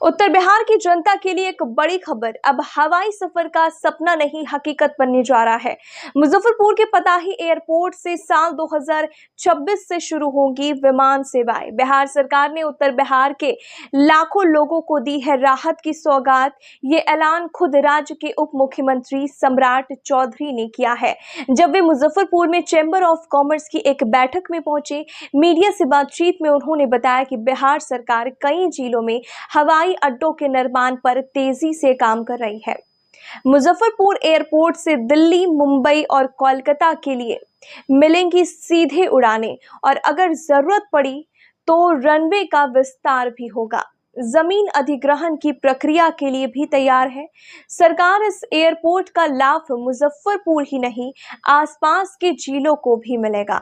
उत्तर बिहार की जनता के लिए एक बड़ी खबर। अब हवाई सफर का सपना नहीं हकीकत बनने जा रहा है। मुजफ्फरपुर के पताही एयरपोर्ट से साल 2026 से शुरू होंगी विमान सेवाएं। बिहार सरकार ने उत्तर बिहार के लाखों लोगों को दी है राहत की सौगात। ये ऐलान खुद राज्य के उप मुख्यमंत्री सम्राट चौधरी ने किया है जब वे मुजफ्फरपुर में चैम्बर ऑफ कॉमर्स की एक बैठक में पहुंचे। मीडिया से बातचीत में उन्होंने बताया कि बिहार सरकार कई जिलों में हवाई अड्डों के निर्माण पर तेजी से काम कर रही है। मुजफ्फरपुर एयरपोर्ट से दिल्ली, मुंबई और कोलकाता के लिए मिलेंगी सीधे उड़ानें और अगर जरूरत पड़ी तो रनवे का विस्तार भी होगा। जमीन अधिग्रहण की प्रक्रिया के लिए भी तैयार है। सरकार इस एयरपोर्ट का लाभ मुजफ्फरपुर ही नहीं, आसपास के जिलों को भी मिलेगा।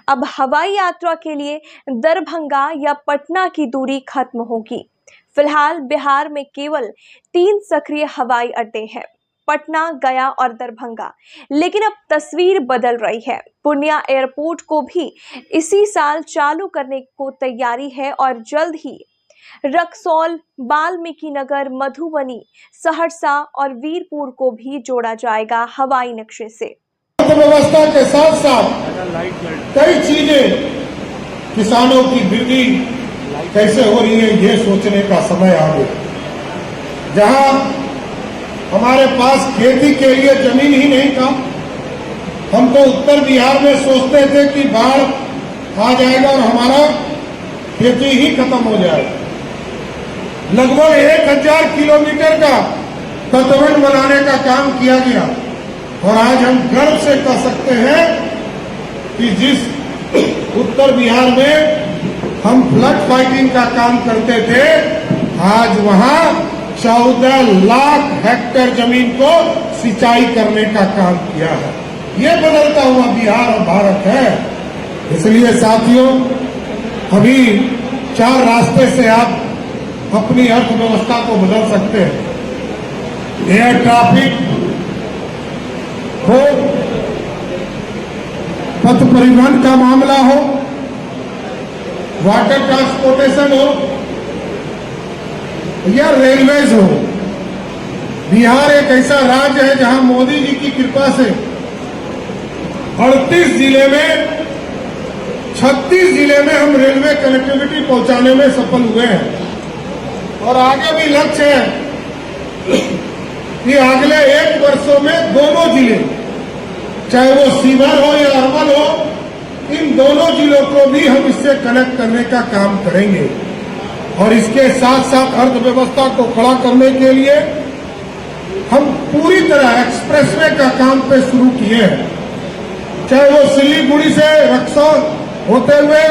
अब हवाई यात्रा के लिए दरभंगा या पटना की दूरी खत्म होगी। फिलहाल बिहार में केवल 3 सक्रिय हवाई अड्डे हैं, पटना, गया और दरभंगा। लेकिन अब तस्वीर बदल रही है। पूर्णिया एयरपोर्ट को भी इसी साल चालू करने को तैयारी है और जल्द ही रक्सौल, वाल्मीकि नगर, मधुबनी, सहरसा और वीरपुर को भी जोड़ा जाएगा हवाई नक्शे से। अर्थव्यवस्था के साथ साथ कई चीजें, किसानों की वृद्धि कैसे हो रही है, ये सोचने का समय आ गया। जहां हमारे पास खेती के लिए जमीन ही नहीं था, हम तो उत्तर बिहार में सोचते थे कि बाढ़ आ जाएगा और हमारा खेती ही खत्म हो जाएगा। लगभग 1000 किलोमीटर का तटबंध बनाने का काम किया गया और आज हम गर्व से कह सकते हैं कि जिस उत्तर बिहार में हम फ्लड फाइटिंग का काम करते थे, आज वहां 14 लाख हेक्टेयर जमीन को सिंचाई करने का काम किया है। ये बदलता हुआ बिहार और भारत है। इसलिए साथियों, अभी 4 रास्ते से आप अपनी अर्थव्यवस्था को बदल सकते हैं। एयर ट्रैफिक हो, पथ परिवहन का मामला हो, वाटर ट्रांसपोर्टेशन हो या रेलवेज हो। बिहार एक ऐसा राज्य है जहां मोदी जी की कृपा से 38 जिले में 36 जिले में हम रेलवे कनेक्टिविटी पहुंचाने में सफल हुए हैं और आगे भी लक्ष्य है कि अगले 1 वर्षों में दोनों जिले, चाहे वो सीवर हो या अरवल हो, इन दोनों जिलों को भी हम इससे कनेक्ट करने का काम करेंगे। और इसके साथ साथ अर्थव्यवस्था को खड़ा करने के लिए हम पूरी तरह एक्सप्रेसवे का काम पे शुरू किए हैं। चाहे वो सिलीगुड़ी से रक्सौल होते हुए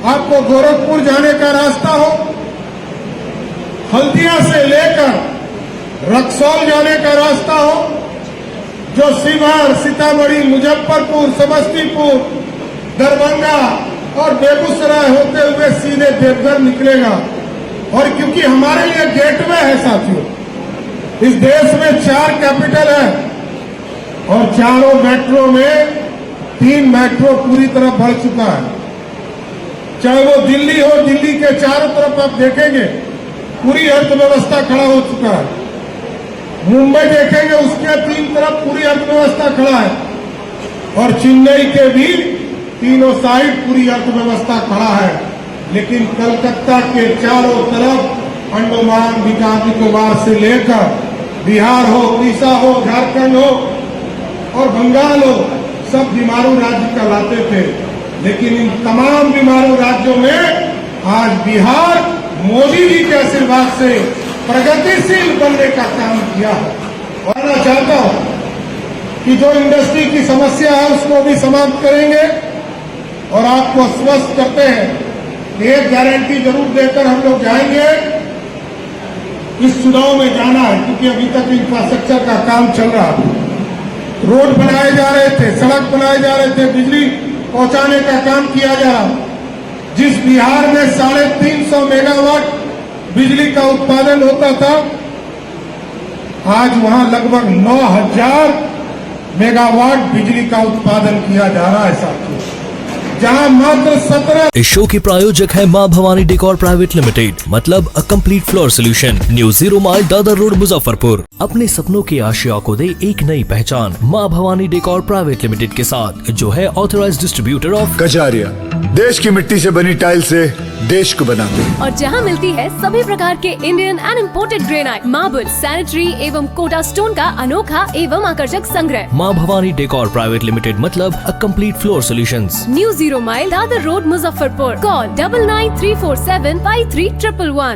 आपको गोरखपुर जाने का रास्ता हो, हल्दिया से लेकर रक्सौल जाने का रास्ता हो, जो शिवहर, सीतामढ़ी, मुजफ्फरपुर, समस्तीपुर, दरभंगा और बेगूसराय होते हुए सीधे देवघर निकलेगा। और क्योंकि हमारे लिए गेटवे है साथियों, इस देश में 4 कैपिटल है और चारों मेट्रो में 3 मेट्रो पूरी तरह भर चुका है। चाहे वो दिल्ली हो, दिल्ली के चारों तरफ आप देखेंगे पूरी अर्थव्यवस्था खड़ा हो चुका है। मुंबई देखेंगे, उसके 3 तरफ पूरी अर्थव्यवस्था खड़ा है और चेन्नई के भी तीनों साइड पूरी अर्थव्यवस्था खड़ा है। लेकिन कलकत्ता के चारों तरफ अंडमान निकोबार से लेकर बिहार हो, उड़ीसा हो, झारखंड हो और बंगाल हो, सब बीमारू राज्य कहलाते थे। लेकिन इन तमाम बीमारू राज्यों में आज बिहार मोदी जी के आशीर्वाद से प्रगतिशील बनने का काम किया है। और मैं चाहता हूं कि जो इंडस्ट्री की समस्या है उसको भी समाप्त करेंगे और आपको आश्वस्त करते हैं कि एक गारंटी जरूर देकर हम लोग जाएंगे। इस चुनाव में जाना है क्योंकि अभी तक इंफ्रास्ट्रक्चर का काम चल रहा है। रोड बनाए जा रहे थे, सड़क बनाए जा रहे थे, बिजली पहुंचाने का काम किया जा रहा। जिस बिहार में 350 मेगावाट बिजली का उत्पादन होता था, आज वहां लगभग 9000 मेगावाट बिजली का उत्पादन किया जा रहा है साथियों। जहां मात्र 17 इस शो के प्रायोजक है मां भवानी डेकोर प्राइवेट लिमिटेड, मतलब a complete floor solution, new 0 mile Dadar road Muzaffarpur. अपने सपनों के आशिया को दे एक नई पहचान मां भवानी डेकोर प्राइवेट लिमिटेड के साथ, जो है ऑथराइज्ड डिस्ट्रीब्यूटर ऑफ कजारिया। देश की मिट्टी से बनी टाइल से देश को बनाते हैं। और जहां मिलती है सभी प्रकार के Indian and imported granite, marble, sanitary एवं कोटा स्टोन का अनोखा एवं आकर्षक संग्रह। मां भवानी डेकोर प्राइवेट लिमिटेड, मतलब a complete floor solutions, new 0 mile Dadar road Muzaffarpur. Call 9934753111।